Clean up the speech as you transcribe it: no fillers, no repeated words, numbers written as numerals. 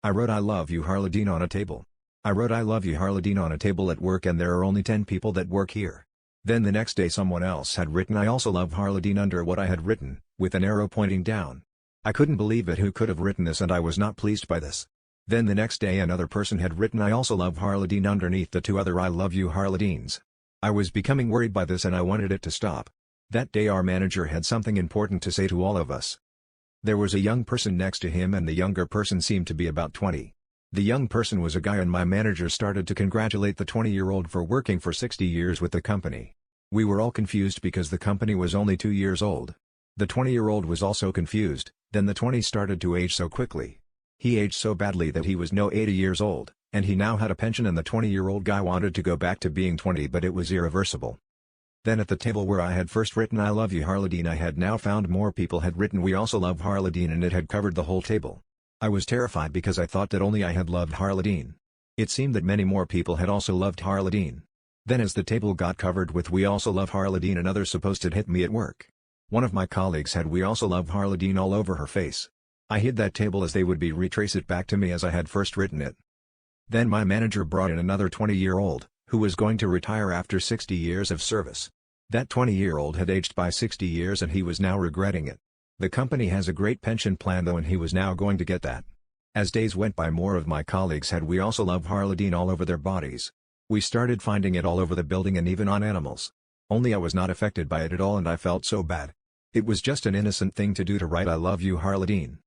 I wrote I love you Harledene on a table. I wrote I love you Harledene on a table at work and there are only 10 people that work here. Then the next day someone else had written I also love Harledene under what I had written, with an arrow pointing down. I couldn't believe it. Who could have written this, and I was not pleased by this. Then the next day another person had written I also love Harledene underneath the two other I love you Harledenes. I was becoming worried by this and I wanted it to stop. That day our manager had something important to say to all of us. There was a young person next to him and the younger person seemed to be about 20. The young person was a guy and my manager started to congratulate the 20-year-old for working for 60 years with the company. We were all confused because the company was only 2 years old. The 20-year-old was also confused, then the 20 started to age so quickly. He aged so badly that he was no 80 years old, and he now had a pension and the 20-year-old guy wanted to go back to being 20 but it was irreversible. Then at the table where I had first written I love you Harledene I had now found more people had written we also love Harledene and it had covered the whole table. I was terrified because I thought that only I had loved Harledene. It seemed that many more people had also loved Harledene. Then as the table got covered with we also love Harledene another supposed had hit me at work. One of my colleagues had we also love Harledene all over her face. I hid that table as they would be retrace it back to me as I had first written it. Then my manager brought in another 20-year-old, who was going to retire after 60 years of service. That 20-year-old had aged by 60 years and he was now regretting it. The company has a great pension plan though and he was now going to get that. As days went by more of my colleagues had we also love Harledene all over their bodies. We started finding it all over the building and even on animals. Only I was not affected by it at all and I felt so bad. It was just an innocent thing to do to write I love you Harledene.